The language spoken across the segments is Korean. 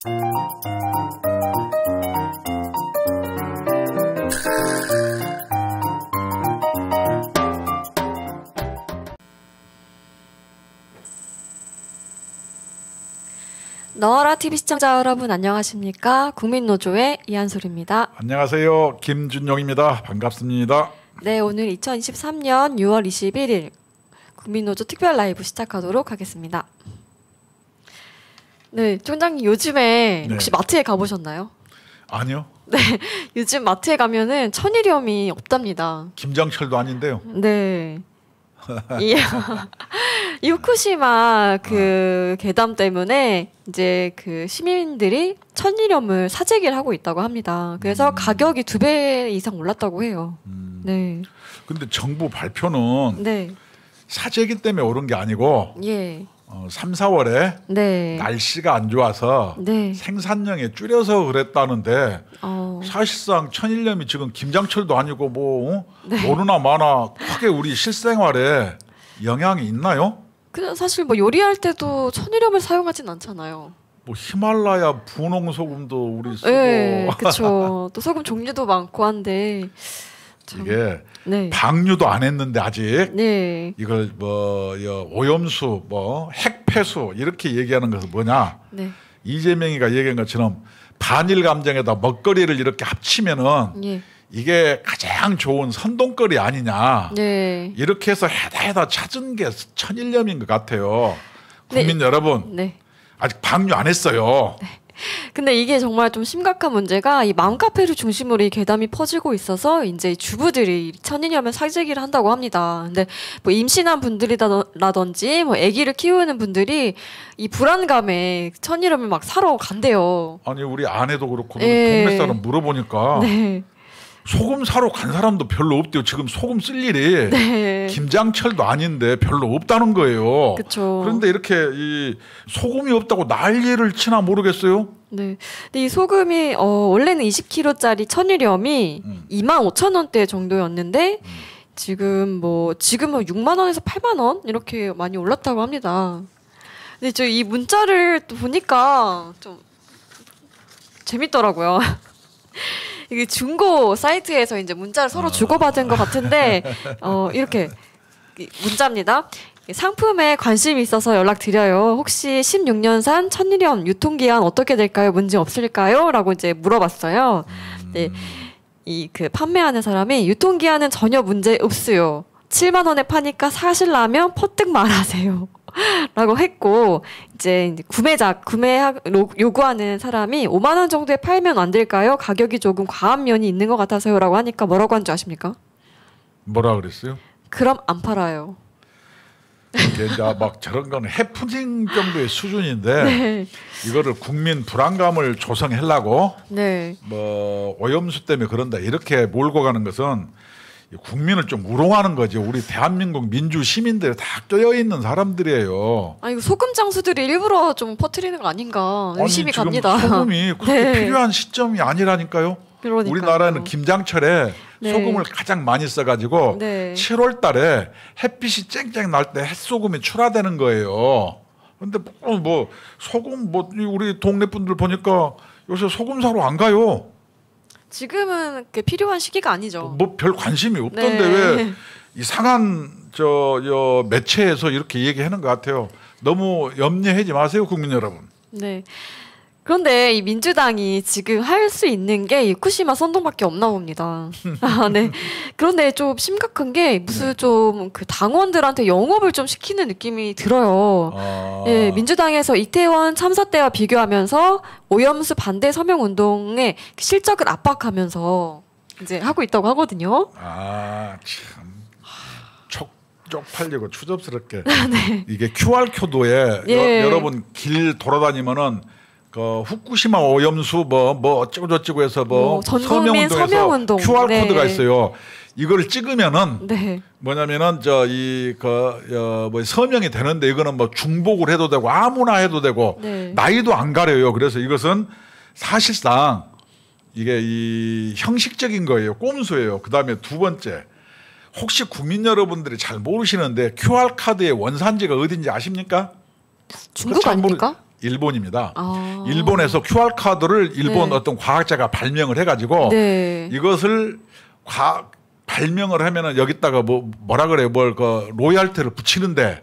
너라 TV 시청자 여러분 안녕하십니까? 국민노조의 이한솔입니다. 안녕하세요. 김준용입니다. 반갑습니다. 네, 오늘 2023년 6월 21일 국민노조 특별 라이브 시작하도록 하겠습니다. 네, 총장님 요즘에 혹시 마트에 가보셨나요? 아니요. 네, 요즘 마트에 가면은 천일염이 없답니다. 김장철도 아닌데요. 네. 이 후쿠시마 그 괴담 때문에 이제 그 시민들이 천일염을 사재기를 하고 있다고 합니다. 그래서 가격이 2배 이상 올랐다고 해요. 네. 근데 정부 발표는 네. 사재기 때문에 오른 게 아니고 예. 3, 4월에 네. 날씨가 안 좋아서 네. 생산량이 줄여서 그랬다는데 사실상 천일염이 지금 김장철도 아니고 뭐 네. 모르나 마나 크게 우리 실생활에 영향이 있나요? 근데 사실 뭐 요리할 때도 천일염을 사용하진 않잖아요. 뭐 히말라야 분홍 소금도 우리 쓰고. 네, 그렇죠. 또 소금 종류도 많고 한데 참. 이게 네. 방류도 안 했는데 아직 네. 이걸 뭐 오염수, 뭐 핵폐수 이렇게 얘기하는 것은 뭐냐? 네. 이재명이가 얘기한 것처럼 반일 감정에다 먹거리를 이렇게 합치면은 예. 이게 가장 좋은 선동거리 아니냐? 네. 이렇게 해서 해다 찾은 게 천일염인 것 같아요. 국민 네. 여러분, 네. 아직 방류 안 했어요. 네. 근데 이게 정말 좀 심각한 문제가 이 맘카페를 중심으로 이 괴담이 퍼지고 있어서 이제 주부들이 천일염을 사재기를 한다고 합니다. 근데 뭐 임신한 분들이라든지 뭐 아기를 키우는 분들이 이 불안감에 천일염을 막 사러 간대요. 아니 우리 아내도 그렇고 네. 동네 사람 물어보니까 네. 소금 사러 간 사람도 별로 없대요. 지금 소금 쓸 일이 네. 김장철도 아닌데 별로 없다는 거예요. 그쵸. 그런데 이렇게 이 소금이 없다고 난리를 치나 모르겠어요. 네. 근데 이 소금이 원래는 20kg짜리 천일염이 25,000원대 정도였는데 지금 6만 원에서 8만 원 이렇게 많이 올랐다고 합니다. 근데 저 이 문자를 또 보니까 좀 재밌더라고요. 이게 중고 사이트에서 이제 문자를 서로 주고받은 것 같은데 이렇게 문자입니다. 상품에 관심이 있어서 연락드려요. 혹시 16년산 천일염 유통기한 어떻게 될까요? 문제 없을까요? 라고 이제 물어봤어요. 네. 그 판매하는 사람이 유통기한은 전혀 문제 없어요. 7만 원에 파니까 사실라면 퍼뜩 말하세요. 라고 했고 이제 구매 요구하는 사람이 5만 원 정도에 팔면 안 될까요? 가격이 조금 과한 면이 있는 것 같아서요라고 하니까 뭐라고 한 줄 아십니까? 뭐라 그랬어요? 그럼 안 팔아요. 이게 이제 막 저런 건 해프닝 정도의 수준인데 네. 이거를 국민 불안감을 조성하려고 네. 뭐 오염수 때문에 그런다 이렇게 몰고 가는 것은 국민을 좀 우롱하는 거죠. 우리 대한민국 민주 시민들 다 껴여 있는 사람들이에요. 아 이거 소금 장수들이 일부러 좀 퍼뜨리는 거 아닌가 의심이 지금 갑니다. 소금이 그렇게 네. 필요한 시점이 아니라니까요. 그러니까요. 우리나라는 김장철에 네. 소금을 가장 많이 써가지고 네. 7월 달에 햇빛이 쨍쨍 날 때 햇소금이 출하되는 거예요. 그런데 뭐 소금 우리 동네 분들 보니까 요새 소금 사러 안 가요. 지금은 필요한 시기가 아니죠. 뭐 별 관심이 없던데 네. 왜 이상한 매체에서 이렇게 얘기하는 것 같아요. 너무 염려하지 마세요, 국민 여러분. 네. 그런데 이 민주당이 지금 할 수 있는 게 후쿠시마 선동밖에 없나 봅니다. 아, 네. 그런데 좀 심각한 게 무슨 좀 그 당원들한테 영업을 좀 시키는 느낌이 들어요. 예, 민주당에서 이태원 참사 때와 비교하면서 오염수 반대 서명 운동의 실적을 압박하면서 이제 하고 있다고 하거든요. 아, 참. 쪽팔리고 추접스럽게. 네. 이게 QR 코드에 예. 여러분 길 돌아다니면은 그 후쿠시마 오염수 뭐 어쩌고 저쩌고 해서 전국민 서명운동 QR 네. 코드가 있어요. 이걸 찍으면은 네. 뭐냐면은 뭐 서명이 되는데 이거는 뭐 중복을 해도 되고 아무나 해도 되고 네. 나이도 안 가려요. 그래서 이것은 사실상 이게 이 형식적인 거예요. 꼼수예요. 그다음에 두 번째. 혹시 국민 여러분들이 잘 모르시는데 QR 카드의 원산지가 어딘지 아십니까? 중국 아닙니까? 일본입니다. 아. 일본에서 QR 카드를 일본 네. 어떤 과학자가 발명을 해가지고 네. 이것을 발명을 하면은 여기다가 뭐라 그래요? 그 로얄티를 붙이는데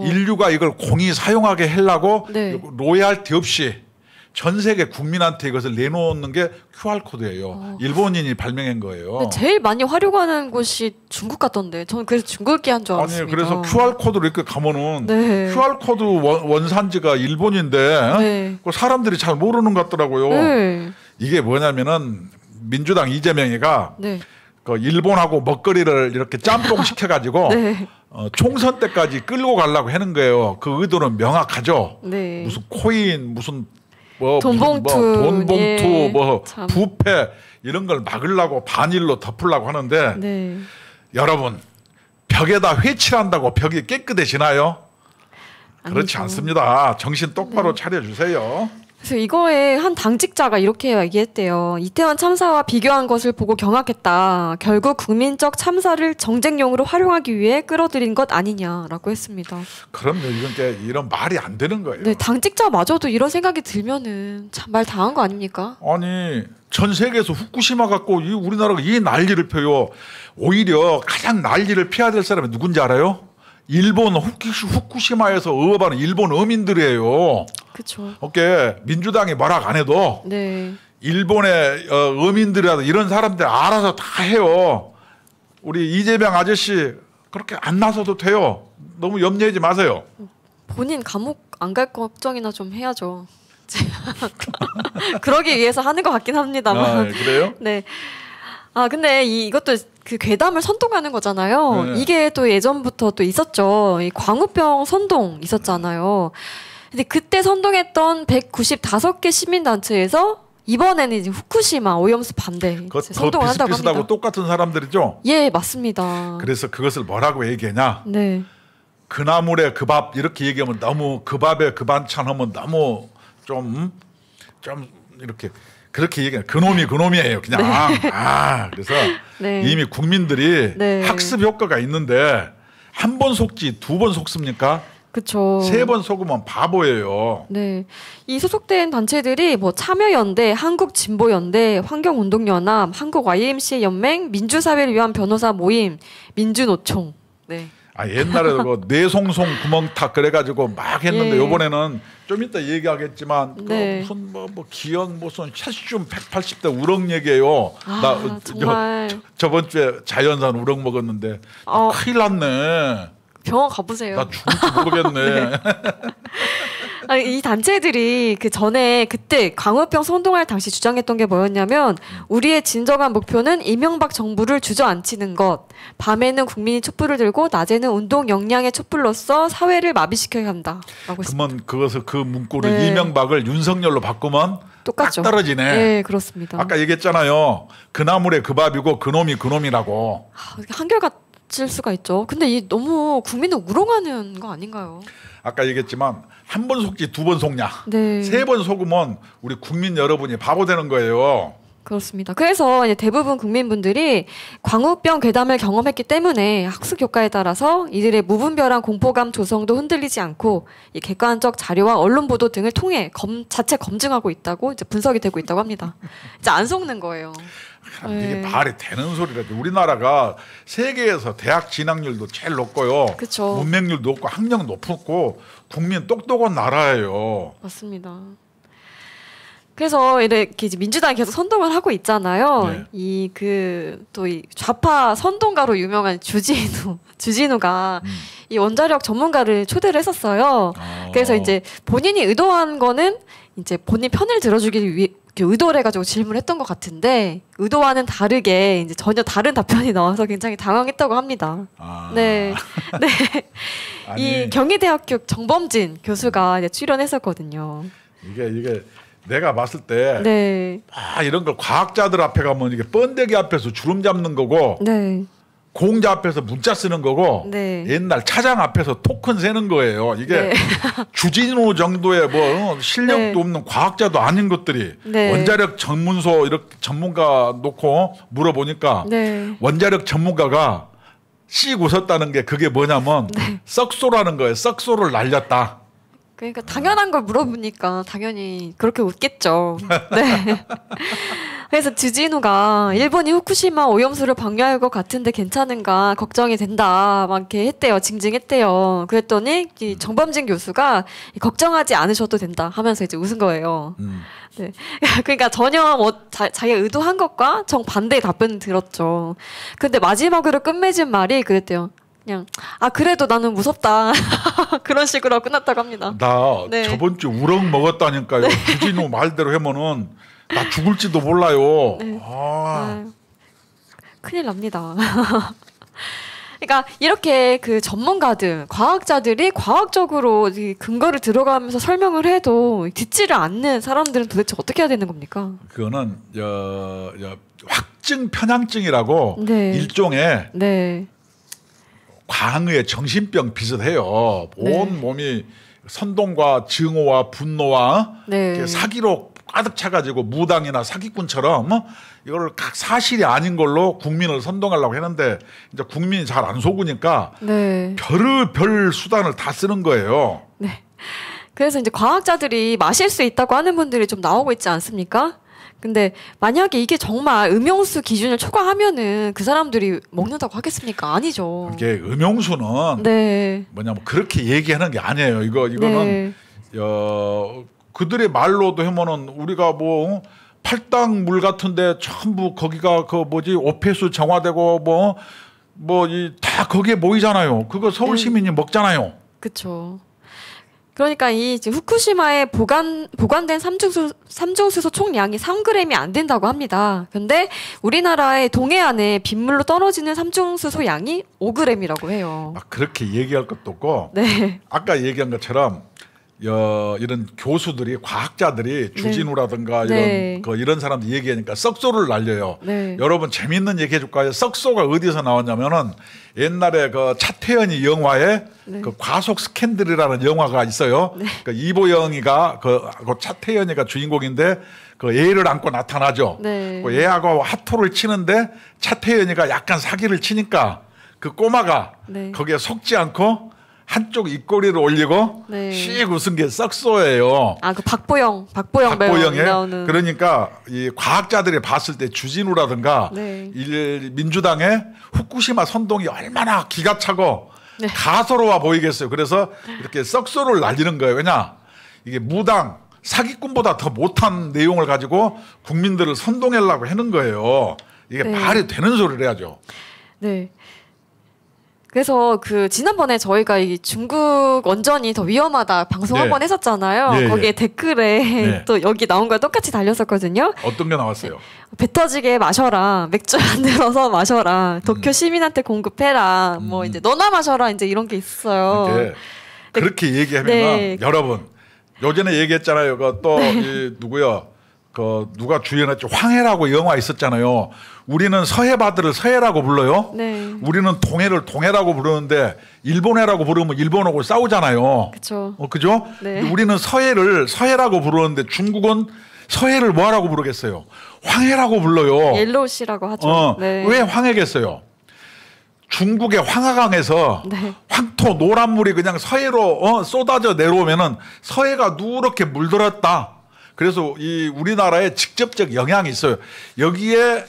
인류가 이걸 공히 사용하게 하려고 네. 로얄티 없이 전 세계 국민한테 이것을 내놓는 게 QR 코드예요. 일본인이 발명한 거예요. 근데 제일 많이 활용하는 곳이 중국 같던데. 저는 그래서 중국이 한 줄 알았습니다. 아니 그래서 QR 코드로 이렇게 가면은 네. QR 코드 원산지가 일본인데 네. 그 사람들이 잘 모르는 것 같더라고요. 네. 이게 뭐냐면은 민주당 이재명이가 네. 그 일본하고 먹거리를 이렇게 짬뽕 시켜가지고 네. 총선 때까지 끌고 가려고 하는 거예요. 그 의도는 명확하죠. 네. 무슨 코인 무슨 돈봉투, 돈봉투 예, 뭐 참. 부패 이런 걸 막으려고 반일로 덮으려고 하는데 네. 여러분 벽에다 회칠한다고 벽이 깨끗해지나요? 그렇지 아니죠. 않습니다. 정신 똑바로 차려주세요. 그래서 이거에 한 당직자가 이렇게 얘기했대요. 이태원 참사와 비교한 것을 보고 경악했다. 결국 국민적 참사를 정쟁용으로 활용하기 위해 끌어들인 것 아니냐라고 했습니다. 그럼요. 이런 말이 안 되는 거예요. 네, 당직자마저도 이런 생각이 들면은 참 말 당한 거 아닙니까? 아니 전 세계에서 후쿠시마 갖고 우리나라가 이 난리를 펴요. 오히려 가장 난리를 피해야 될 사람이 누군지 알아요? 일본 후쿠시마에서 어업하는 일본 어민들이에요. 그렇죠. 오케이 민주당이 뭐라 안 해도 네. 일본의 어민들이라도 이런 사람들 알아서 다 해요. 우리 이재명 아저씨 그렇게 안 나서도 돼요. 너무 염려하지 마세요. 본인 감옥 안 갈 걱정이나 좀 해야죠. 그러기 위해서 하는 것 같긴 합니다만. 그래요? 네. 아 근데 이것도 그 괴담을 선동하는 거잖아요. 네. 이게 또 예전부터 또 있었죠. 이 광우병 선동 있었잖아요. 근데 그때 선동했던 195개 시민단체에서 이번에는 이제 후쿠시마 오염수 반대 더 선동을 한다고 비슷비슷하고 합니다. 똑같은 사람들이죠. 예, 맞습니다. 그래서 그것을 뭐라고 얘기하냐? 네. 그 나물에 그 밥 이렇게 얘기하면 너무 그 밥에 그 반찬 하면 너무 좀 이렇게 그렇게 얘기해. 그놈이에요. 그냥 그래서 네. 이미 국민들이 네. 학습 효과가 있는데 한 번 속지 두 번 속습니까? 그렇죠. 세 번 속으면 바보예요. 네. 이 소속된 단체들이 뭐 참여연대, 한국진보연대, 환경운동연합, 한국YMCA 연맹, 민주사회를 위한 변호사 모임, 민주노총. 네. 옛날에 그 뇌송송 구멍탁 그래가지고 막 했는데 예. 요번에는 좀 이따 얘기하겠지만 네. 무슨 뭐 기억 무슨 찰슘 180대 우럭 얘기예요. 나 정말 저번 주에 자연산 우럭 먹었는데 큰일 났네. 병원 가보세요. 나 죽을지 모르겠네. 네. 이 단체들이 그 전에 그때 광우병 선동할 당시 주장했던 게 뭐였냐면 우리의 진정한 목표는 이명박 정부를 주저앉히는 것. 밤에는 국민이 촛불을 들고 낮에는 운동 역량의 촛불로서 사회를 마비시켜야 한다라고 했습니다. 그러면 그것을 그 문구를 네. 이명박을 윤석열로 바꾸면 똑같죠. 딱 떨어지네. 네, 그렇습니다. 아까 얘기했잖아요. 그 나물에 그 밥이고 그놈이 그놈이라고. 한결같을 수가 있죠. 근데 이 너무 국민을 우롱하는 거 아닌가요? 아까 얘기했지만 한 번 속지 두 번 속냐. 네. 세 번 속으면 우리 국민 여러분이 바보 되는 거예요. 그렇습니다. 그래서 이제 대부분 국민분들이 광우병 괴담을 경험했기 때문에 학습 효과에 따라서 이들의 무분별한 공포감 조성도 흔들리지 않고 이 객관적 자료와 언론 보도 등을 통해 자체 검증하고 있다고 이제 분석이 되고 있다고 합니다. 이제 안 속는 거예요. 그럼 이게 네. 말이 되는 소리라도 우리나라가 세계에서 대학 진학률도 제일 높고요. 그쵸. 문맹률도 높고 학력 높고 국민 똑똑한 나라예요. 맞습니다. 그래서 이렇게 이제 민주당이 계속 선동을 하고 있잖아요. 네. 이 좌파 선동가로 유명한 주진우가 이 원자력 전문가를 초대를 했었어요. 그래서 이제 본인이 의도한 거는 이제 본인 편을 들어주기 위해 의도를 해가지고 질문을 했던 것 같은데 의도와는 다르게 이제 전혀 다른 답변이 나와서 굉장히 당황했다고 합니다. 네, 네. 이 경희대학교 정범진 교수가 이제 출연했었거든요. 이게 내가 봤을 때 네. 이런 걸 과학자들 앞에 가면 이게 번데기 앞에서 주름 잡는 거고 네. 공자 앞에서 문자 쓰는 거고 네. 옛날 차장 앞에서 토큰 세는 거예요. 이게 네. 주진우 정도의 뭐 실력도 네. 없는 과학자도 아닌 것들이 네. 원자력 전문소 이렇게 전문가 놓고 물어보니까 네. 원자력 전문가가 씩 웃었다는 게 그게 뭐냐면 썩소라는 거예요. 썩소를 날렸다. 그러니까 당연한 걸 물어보니까 당연히 그렇게 웃겠죠. 네. 그래서 주진우가 일본이 후쿠시마 오염수를 방류할 것 같은데 괜찮은가 걱정이 된다 막 이렇게 했대요. 징징했대요. 그랬더니 이 정범진 교수가 걱정하지 않으셔도 된다 하면서 이제 웃은 거예요. 네. 그러니까 전혀 뭐 자기가 의도한 것과 정반대의 답변을 들었죠. 근데 마지막으로 끝맺은 말이 그랬대요. 그냥 그래도 나는 무섭다 그런 식으로 끝났다고 합니다. 나 네. 저번 주 우럭 먹었다니까요. 주진우 말대로 하면은 나 죽을지도 몰라요. 네. 큰일 납니다. 그러니까 이렇게 그 전문가들, 과학자들이 과학적으로 이 근거를 들어가면서 설명을 해도 듣지를 않는 사람들은 도대체 어떻게 해야 되는 겁니까? 그거는 확증 편향증이라고 네. 일종의 네. 광의의 정신병 비슷해요. 온 네. 몸이 선동과 증오와 분노와 네. 사기로 가득 차가지고 무당이나 사기꾼처럼 이걸 각 사실이 아닌 걸로 국민을 선동하려고 했는데 이제 국민이 잘 안 속으니까 네. 별의별 수단을 다 쓰는 거예요. 네. 그래서 이제 과학자들이 마실 수 있다고 하는 분들이 좀 나오고 있지 않습니까? 근데 만약에 이게 정말 음용수 기준을 초과하면은 그 사람들이 먹는다고 하겠습니까? 아니죠. 이게 음용수는 네. 뭐냐면 그렇게 얘기하는 게 아니에요. 이거는 네. 그들의 말로도 하면은 우리가 뭐 팔당 물 같은데 전부 거기가 그 뭐지 오폐수 정화되고 뭐 다 거기에 모이잖아요. 그거 서울 시민이 먹잖아요. 그렇죠. 그러니까 이 지금 후쿠시마에 보관된 삼중수소 총량이 3g이 안 된다고 합니다. 근데 우리나라의 동해안에 빗물로 떨어지는 삼중수소 양이 5g이라고 해요. 막 그렇게 얘기할 것도 없고 네. 아까 얘기한 것처럼 이런 교수들이 과학자들이 주진우라든가 네. 이런 사람들 얘기하니까 썩소를 날려요. 네. 여러분 재밌는 얘기 해줄까요? 썩소가 어디서 나왔냐면은 옛날에 그 차태현이 영화에 네. 그 과속 스캔들이라는 영화가 있어요. 네. 그 이보영이가 그 차태현이가 주인공인데 그 애를 안고 나타나죠. 네. 그 애하고 핫토를 치는데 차태현이가 약간 사기를 치니까 그 꼬마가 네. 거기에 속지 않고 한쪽 입꼬리를 올리고 네. 씩 웃은 게 썩소예요. 그 박보영 배우 나오는. 그러니까 이 과학자들이 봤을 때 주진우라든가 네. 민주당의 후쿠시마 선동이 얼마나 기가 차고 네. 가소로워 보이겠어요. 그래서 이렇게 썩소를 날리는 거예요. 왜냐 이게 무당 사기꾼보다 더 못한 내용을 가지고 국민들을 선동하려고 하는 거예요. 이게 네. 말이 되는 소리를 해야죠. 네. 그래서 그 지난번에 저희가 이 중국 원전이 더 위험하다 방송 네. 한번 했었잖아요. 예, 거기에 예. 댓글에 네. 또 여기 나온 걸 똑같이 달렸었거든요. 어떤 게 나왔어요? 배 터지게 마셔라. 맥주 만들어서 마셔라. 도쿄 시민한테 공급해라. 뭐 이제 너나 마셔라. 이제 이런 게 있어요. 이렇게 그렇게 얘기하면 네. 여러분 요전에 얘기했잖아요. 또 누구야? 누가 주연했죠? 황해라고 영화 있었잖아요. 우리는 서해바다를 서해라고 불러요. 네. 우리는 동해를 동해라고 부르는데 일본해라고 부르면 일본하고 싸우잖아요. 그렇죠. 그죠? 네. 우리는 서해를 서해라고 부르는데 중국은 서해를 뭐라고 부르겠어요? 황해라고 불러요. 옐로우시라고 하죠. 네. 왜 황해겠어요? 중국의 황하강에서 네. 황토 노란물이 그냥 서해로 쏟아져 내려오면은 서해가 누렇게 물들었다. 그래서 이 우리나라에 직접적 영향이 있어요. 여기에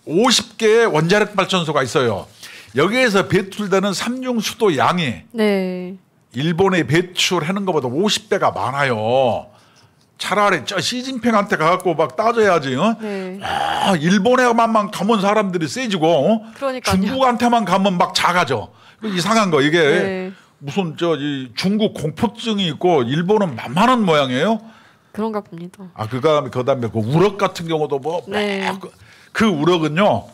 50개의 원자력 발전소가 있어요. 여기에서 배출되는 삼중수도 양이 네. 일본에 배출하는 것보다 50배가 많아요. 차라리 저 시진핑한테 가갖고 막 따져야지. 네. 일본에만 가면 사람들이 세지고 그러니까요. 중국한테만 가면 막 작아져. 이상한 거 이게 네. 무슨 이 중국 공포증이 있고 일본은 만만한 모양이에요. 그런가 봅니다. 그다음에 그 우럭 같은 경우도 네. 그 우럭은요.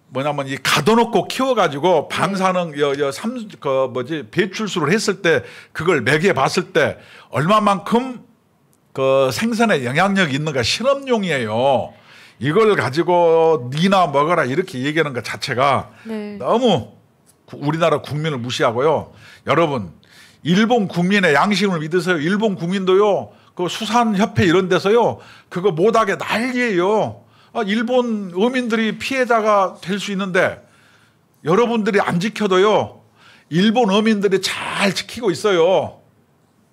뭐냐면 이 가둬놓고 키워가지고 방사능 배출수를 했을 때 그걸 매겨 봤을 때 얼마만큼 그 생선에 영향력이 있는가 실험용이에요. 이걸 가지고 니나 먹어라 이렇게 얘기하는 것 자체가 네. 너무 우리나라 국민을 무시하고요. 여러분 일본 국민의 양심을 믿으세요. 일본 국민도요. 그 수산협회 이런 데서요. 그거 못하게 난리예요. 일본 어민들이 피해자가 될 수 있는데 여러분들이 안 지켜도요. 일본 어민들이 잘 지키고 있어요.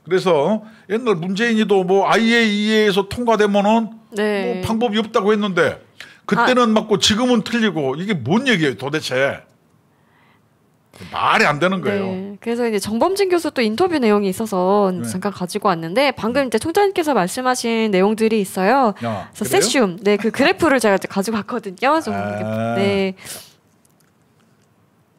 그래서 옛날 문재인이도 뭐 IAEA에서 통과되면은 네. 뭐 방법이 없다고 했는데 그때는 맞고 지금은 틀리고 이게 뭔 얘기예요 도대체. 말이 안 되는 거예요. 네. 그래서 이제 정범진 교수 또 인터뷰 내용이 있어서 네. 잠깐 가지고 왔는데 방금 이제 총장님께서 말씀하신 내용들이 있어요. 야, 그래서 그래요? 세슘, 네, 그 그래프를 제가 이제 가지고 왔거든요. 좀 네,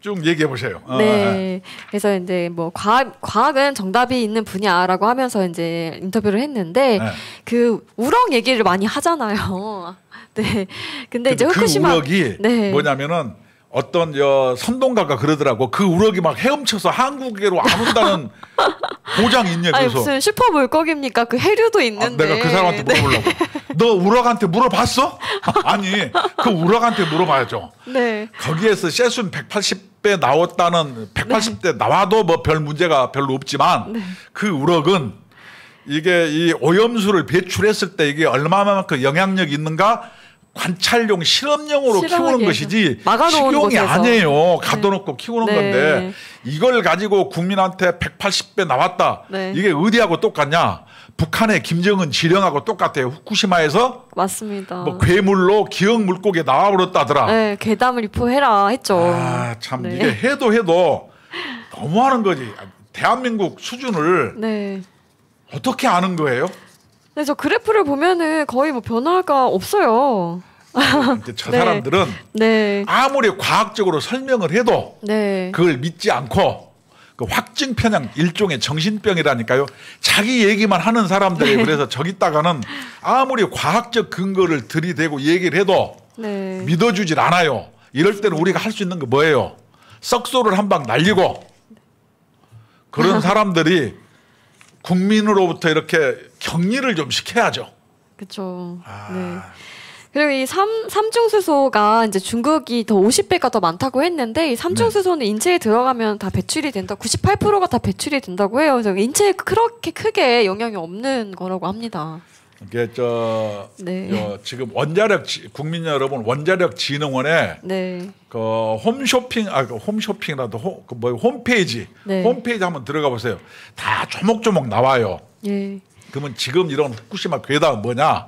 쭉 얘기해 보세요. 네. 그래서 이제 뭐 과학은 정답이 있는 분야라고 하면서 이제 인터뷰를 했는데 네. 그 우럭 얘기를 많이 하잖아요. 네. 근데 이제 그 후쿠시마 우럭이 네. 뭐냐면은 어떤 선동가가 그러더라고. 그 우럭이 막 헤엄쳐서 한국에로 안 온다는 보장이 있냐 아니 그래서. 무슨 슈퍼 물고기입니까? 그 해류도 있는데. 내가 그 사람한테 물어보려고. 너 우럭한테 물어봤어? 아니 그 우럭한테 물어봐야죠. 네. 거기에서 세슘 180배 나왔다는 180대 나와도 뭐 별 문제가 별로 없지만 그 우럭은 이게 이 오염수를 배출했을 때 이게 얼마만큼 영향력이 있는가 관찰용 실험용으로 키우는 것이지 막아놓은 식용이 곳에서. 아니에요. 가둬놓고 키우는 네. 건데 이걸 가지고 국민한테 180배 나왔다. 네. 이게 어디하고 똑같냐? 북한의 김정은 지령하고 똑같아요. 후쿠시마에서 맞습니다. 뭐 괴물로 기억 물고기 나와버렸다더라. 네, 괴담을 유포해라 했죠. 아, 참 네. 이게 해도 너무하는 거지. 대한민국 수준을 네. 어떻게 아는 거예요? 네, 저 그래프를 보면은 거의 뭐 변화가 없어요. 근데 저 네. 사람들은 네. 아무리 과학적으로 설명을 해도 네. 그걸 믿지 않고 그 확증 편향 일종의 정신병이라니까요. 자기 얘기만 하는 사람들이 그래서 저기다가는 아무리 과학적 근거를 들이대고 얘기를 해도 네. 믿어주질 않아요. 이럴 때는 우리가 할 수 있는 거 뭐예요? 썩소를 한 방 날리고 그런 사람들이 국민으로부터 이렇게 격리를 좀 시켜야죠. 그렇죠. 네. 그리고 이 삼중수소가 이제 중국이 더 50배가 더 많다고 했는데 이 삼중수소는 인체에 들어가면 다 배출이 된다. 98%가 다 배출이 된다고 해요. 그래서 인체에 그렇게 크게 영향이 없는 거라고 합니다. 이게 네. 지금 국민 여러분 원자력진흥원에 네. 그 홈쇼핑이라도 홈페이지 네. 홈페이지 한번 들어가 보세요. 다 조목조목 나와요. 예. 그러면 지금 이런 후쿠시마 괴담은 뭐냐?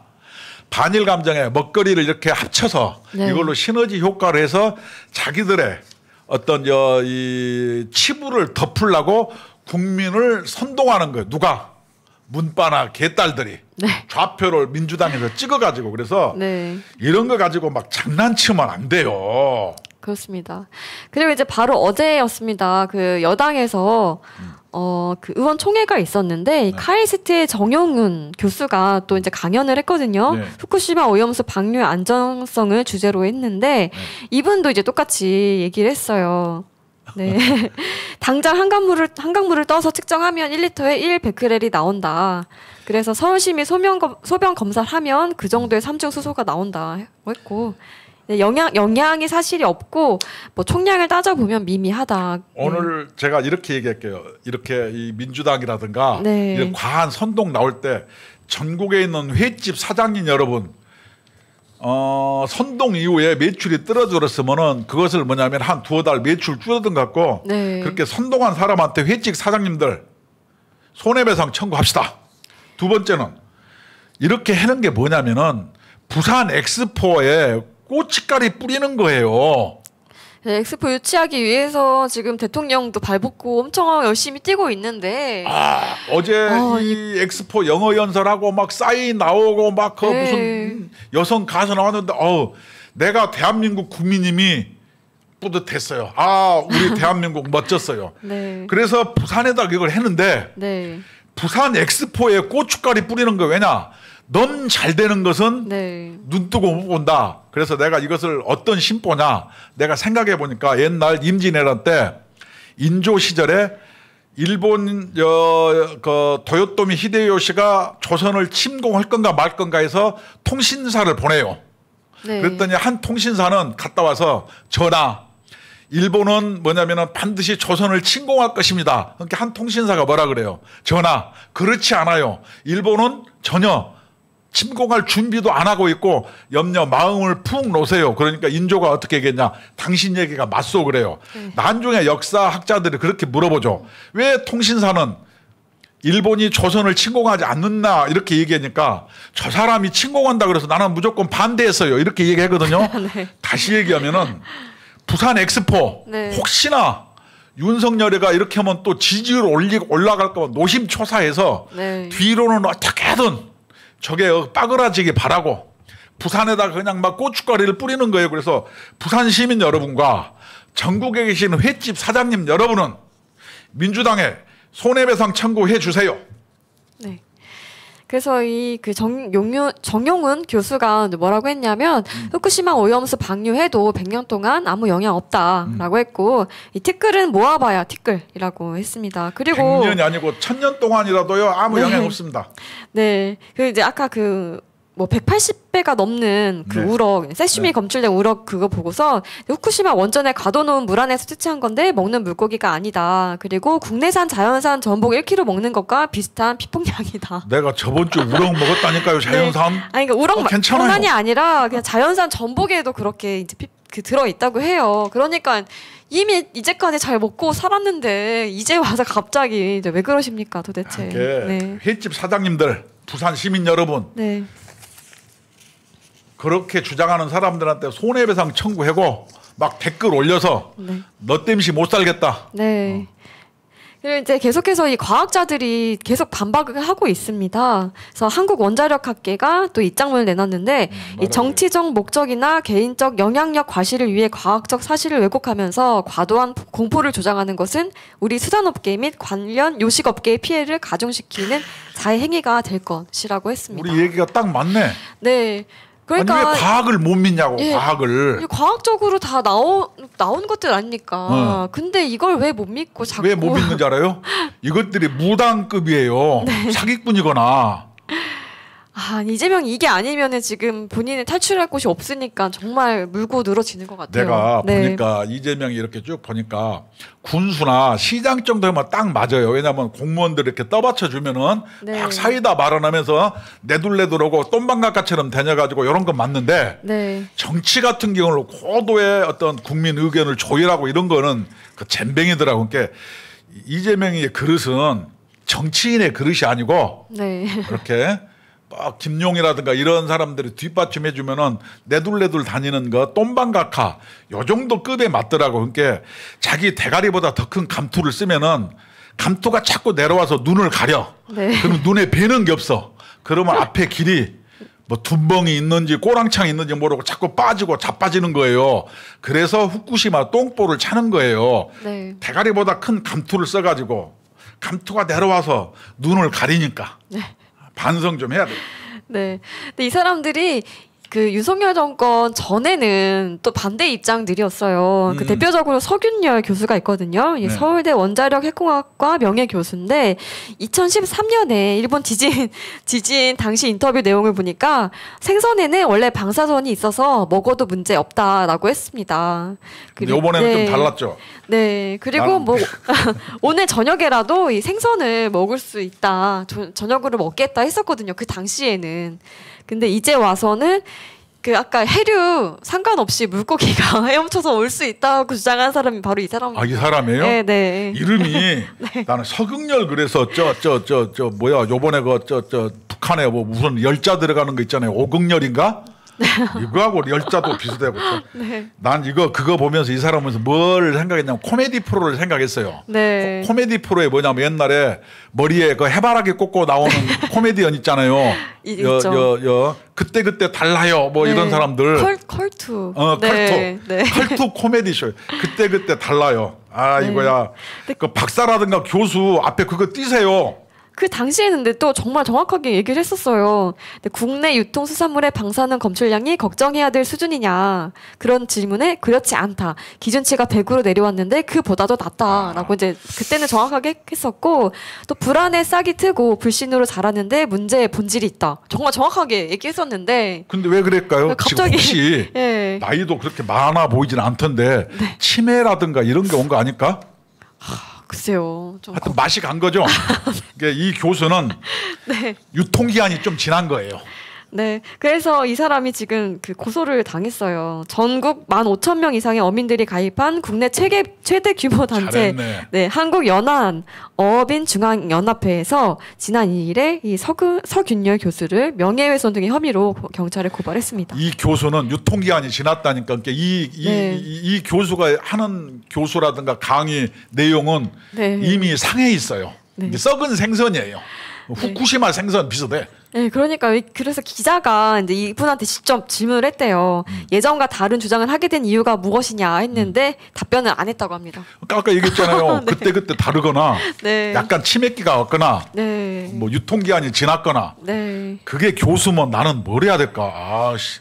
반일 감정의 먹거리를 이렇게 합쳐서 네. 이걸로 시너지 효과를 해서 자기들의 어떤 이 치부를 덮으려고 국민을 선동하는 거예요. 누가? 문빠나 개딸들이 네. 좌표를 민주당에서 찍어가지고 그래서 네. 이런 거 가지고 막 장난치면 안 돼요. 그렇습니다. 그리고 이제 바로 어제였습니다. 그 여당에서 그 의원총회가 있었는데 이 카이스트의 정영훈 교수가 또 이제 강연을 했거든요. 네. 후쿠시마 오염수 방류 안전성을 주제로 했는데 이분도 이제 똑같이 얘기를 했어요. 네. 당장 한강물을 떠서 측정하면 1리터에 1베크렐이 나온다. 그래서 서울시민 소변 검사를 하면 그 정도의 삼중수소가 나온다 했고 영향이 사실이 없고 뭐 총량을 따져보면 미미하다. 오늘 제가 이렇게 얘기할게요. 이렇게 이 민주당이라든가 네. 이런 과한 선동 나올 때 전국에 있는 횟집 사장님 여러분 선동 이후에 매출이 떨어졌으면은 그것을 뭐냐면 한 두어 달 매출 줄어든 것 같고 네. 그렇게 선동한 사람한테 횟집 사장님들 손해배상 청구합시다. 두 번째는 이렇게 하는 게 뭐냐면은 부산 엑스포에 고춧가루 뿌리는 거예요. 네, 엑스포 유치하기 위해서 지금 대통령도 발벗고 엄청 열심히 뛰고 있는데 어제 이 엑스포 영어 연설하고 막 사인 나오고 막 그 네. 무슨 여성 가수 나왔는데 내가 대한민국 국민님이 뿌듯했어요. 우리 대한민국 멋졌어요. 네. 그래서 부산에다 이걸 했는데 네. 부산 엑스포에 고춧가루 뿌리는 거 왜냐? 너무 잘 되는 것은 네. 눈 뜨고 못 본다. 그래서 내가 이것을 어떤 심보냐? 내가 생각해 보니까 옛날 임진왜란 때 인조 시절에 일본 그 도요토미 히데요시가 조선을 침공할 건가 말 건가 해서 통신사를 보내요. 네. 그랬더니 한 통신사는 갔다 와서 전하 일본은 뭐냐면은 반드시 조선을 침공할 것입니다. 그러니까 한 통신사가 뭐라 그래요? 전하 그렇지 않아요. 일본은 전혀 침공할 준비도 안 하고 있고 마음을 푹 놓으세요. 그러니까 인조가 어떻게 얘기했냐. 당신 얘기가 맞소 그래요. 나중에 역사학자들이 그렇게 물어보죠. 왜 통신사는 일본이 조선을 침공하지 않는다 이렇게 얘기하니까 저 사람이 침공한다 그래서 나는 무조건 반대했어요 이렇게 얘기하거든요. 네. 다시 얘기하면은 부산 엑스포 네. 혹시나 윤석열이가 이렇게 하면 또 지지율 올라갈까 봐 노심초사해서 네. 뒤로는 어떻게든 저게 빠그라지기 바라고 부산에다가 그냥 막 고춧가루를 뿌리는 거예요. 그래서 부산 시민 여러분과 전국에 계신 횟집 사장님 여러분은 민주당에 손해배상 청구해 주세요. 네. 그래서 이 그 정용훈 교수가 뭐라고 했냐면 후쿠시마 오염수 방류해도 100년 동안 아무 영향 없다라고 했고 이 티끌은 모아봐야 티끌이라고 했습니다. 그리고 100년이 아니고 1000년 동안이라도요 아무 네. 영향 없습니다. 네. 그 이제 아까 그 뭐 180배가 넘는 그 네. 우럭, 세슘이 네. 검출된 우럭 그거 보고서 후쿠시마 원전에 가둬놓은 물 안에서 채취한 건데 먹는 물고기가 아니다. 그리고 국내산 자연산 전복 1kg 먹는 것과 비슷한 피폭량이다. 내가 저번 주 우럭 먹었다니까요 자연산. 아니 그러니까 우럭 괜찮아요. 뿐만이 아니라 그냥 자연산 전복에도 그렇게 이제 들어 있다고 해요. 그러니까 이미 이제까지 잘 먹고 살았는데 이제 와서 갑자기 이제 왜 그러십니까 도대체? 네. 횟집 사장님들, 부산 시민 여러분. 네. 그렇게 주장하는 사람들한테 손해배상 청구하고 막 댓글 올려서 네. 너 땜시 못 살겠다. 네. 그리고 이제 계속해서 이 과학자들이 계속 반박을 하고 있습니다. 그래서 한국원자력학회가 또 입장문을 내놨는데 이 정치적 목적이나 개인적 영향력 과시를 위해 과학적 사실을 왜곡하면서 과도한 공포를 조장하는 것은 우리 수산업계 및 관련 요식업계의 피해를 가중시키는 자해 행위가 될 것이라고 했습니다. 우리 얘기가 딱 맞네. 네. 그러니까 아니 왜 과학을 못 믿냐고 예, 과학을. 과학적으로 다 나온 것들 아닙니까? 근데 이걸 왜 못 믿고 자꾸 왜 못 믿는지 알아요? 이것들이 무당급이에요. 네. 사기꾼이거나. 아, 이재명이 이게 아니면은 지금 본인이 탈출할 곳이 없으니까 정말 물고 늘어지는 것 같아요. 내가 네. 보니까 이재명이 이렇게 쭉 보니까 군수나 시장 정도면 딱 맞아요. 왜냐하면 공무원들 이렇게 떠받쳐 주면은 네. 막 사이다 말아나면서 내둘내둘하고 똠방각가처럼 다녀가지고 이런 건 맞는데 네. 정치 같은 경우는 고도의 어떤 국민 의견을 조율하고 이런 거는 그 잼뱅이더라고. 그러니까 이재명의 그릇은 정치인의 그릇이 아니고 네. 그렇게 막 김용이라든가 이런 사람들이 뒷받침해 주면은 내둘내둘 다니는 거 똠방각하 요 정도 급에 맞더라고. 그러니까 자기 대가리보다 더 큰 감투를 쓰면은 감투가 자꾸 내려와서 눈을 가려. 네. 그러면 눈에 뵈는 게 없어. 그러면 앞에 길이 뭐 둔벙이 있는지 꼬랑창이 있는지 모르고 자꾸 빠지고 자빠지는 거예요. 그래서 후쿠시마 똥볼을 차는 거예요. 네. 대가리보다 큰 감투를 써가지고 감투가 내려와서 눈을 가리니까. 네. 반성 좀 해야 돼. 네. 근데 이 사람들이 그 윤석열 정권 전에는 또 반대 입장들이었어요. 그 대표적으로 서균열 교수가 있거든요. 이 네. 서울대 원자력 핵공학과 명예 교수인데 2013년에 일본 지진 당시 인터뷰 내용을 보니까 생선에는 원래 방사선이 있어서 먹어도 문제 없다라고 했습니다. 근데 이번에는 네. 좀 달랐죠. 네. 그리고 뭐 오늘 저녁에라도 이 생선을 먹을 수 있다. 저녁으로 먹겠다 했었거든요. 그 당시에는. 근데 이제 와서는 그 아까 해류 상관없이 물고기가 헤엄쳐서 올 수 있다고 주장한 사람이 바로 이 사람. 아, 이 사람이에요? 네, 네. 이름이 나는 서극렬 그래서 저 뭐야 요번에 저 북한에 뭐 무슨 열자 들어가는 거 있잖아요. 오극렬인가? 이거하고 열자도 비슷하고. 네. 난 그거 보면서 이 사람 보면서 뭘 생각했냐면 코미디 프로를 생각했어요. 네. 코미디 프로에 뭐냐면 옛날에 머리에 그 해바라기 꽂고 나오는 코미디언 있잖아요. 있죠. 그때 달라요. 뭐 네. 이런 사람들. 컬투. 네, 컬투. 네. 컬투 코미디 쇼. 그때 달라요. 아, 네. 이거야. 그 박사라든가 교수 앞에 그거 띄세요. 그 당시에는 근데 또 정말 정확하게 얘기를 했었어요. 근데 국내 유통수산물의 방사능 검출량이 걱정해야 될 수준이냐. 그런 질문에 그렇지 않다. 기준치가 100으로 내려왔는데 그보다도 낫다라고 이제 그때는 정확하게 했었고 또 불안에 싹이 트고 불신으로 자랐는데 문제의 본질이 있다. 정말 정확하게 얘기했었는데 근데 왜 그럴까요? 갑자기 지금 혹시 예. 나이도 그렇게 많아 보이진 않던데 치매라든가 이런 게 온 거 아닐까? 글쎄요. 좀 하여튼 맛이 간 거죠. 그러니까 이 교수는 네. 유통기한이 좀 지난 거예요. 네. 그래서 이 사람이 지금 그 고소를 당했어요. 전국 15,000명 이상의 어민들이 가입한 국내 최대 규모 단체 잘했네. 네, 한국연안 어업인중앙연합회에서 지난 2일에 이 서균열 교수를 명예훼손 등의 혐의로 경찰에 고발했습니다. 이 교수는 유통기한이 지났다니까. 그러니까 네. 이 교수가 하는 교수라든가 강의 내용은 네. 이미 상해 있어요. 네. 이게 썩은 생선이에요. 후쿠시마 생선 비슷해. 네, 그러니까 그래서 기자가 이제 이분한테 직접 질문을 했대요. 예전과 다른 주장을 하게 된 이유가 무엇이냐 했는데 답변을 안 했다고 합니다. 아까 얘기했잖아요. 네. 그때 다르거나 네. 약간 치맥기가 왔거나 네. 뭐 유통기한이 지났거나 네. 그게 교수면 나는 뭘 해야 될까? 아씨.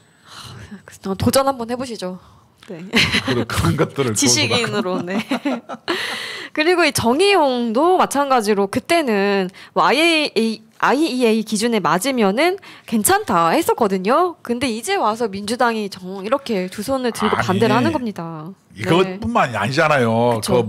도전 한번 해보시죠. 네. 그런 것들을 지식인으로. 네. 그리고 이 정의용도 마찬가지로 그때는 뭐 IEA 기준에 맞으면은 괜찮다 했었거든요. 근데 이제 와서 민주당이 이렇게 두 손을 들고 아니, 반대를 하는 겁니다. 네. 이것뿐만이 아니잖아요. 그쵸.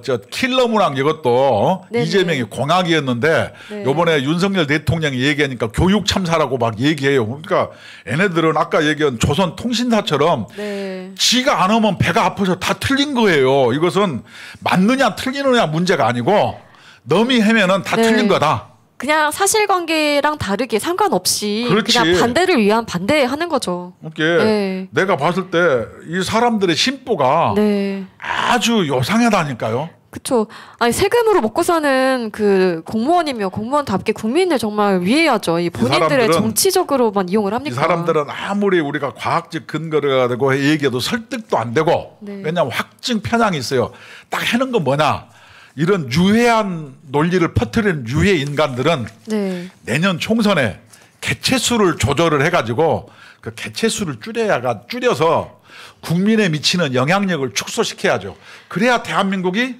저 킬러 문항 이것도 네네. 이재명이 공약이었는데 네. 요번에 윤석열 대통령이 얘기하니까 교육 참사라고 막 얘기해요. 그러니까 얘네들은 아까 얘기한 조선통신사처럼 네. 지가 안 오면 배가 아파서 다 틀린 거예요. 이것은 맞느냐 틀리느냐 문제가 아니고 넘이 해면은 다 네. 틀린 거다. 그냥 사실관계랑 다르게 상관없이 그렇지. 그냥 반대를 위한 반대하는 거죠. 이렇게 네. 내가 봤을 때 이 사람들의 심보가 네. 아주 요상하다니까요. 그렇죠. 아니 세금으로 먹고 사는 그 공무원이며 공무원답게 국민을 정말 위해야죠. 이 본인들의 사람들은- 정치적으로만 이용을 이 합니까? 사람들은 아무리 우리가 과학적 근거를 가지고 얘기해도 설득도 안 되고 네. 왜냐하면 확증 편향이 있어요. 딱 해는 건 뭐냐. 이런 유해한 논리를 퍼뜨리는 유해 인간들은 네. 내년 총선에 개체수를 조절을 해가지고 그 개체수를 줄여서 국민에 미치는 영향력을 축소시켜야죠. 그래야 대한민국이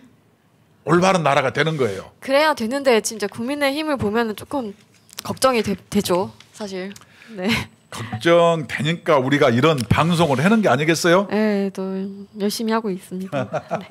올바른 나라가 되는 거예요. 그래야 되는데 진짜 국민의 힘을 보면은 조금 걱정이 되죠, 사실. 네. 걱정되니까 우리가 이런 방송을 하는 게 아니겠어요? 네, 또 열심히 하고 있습니다. 네.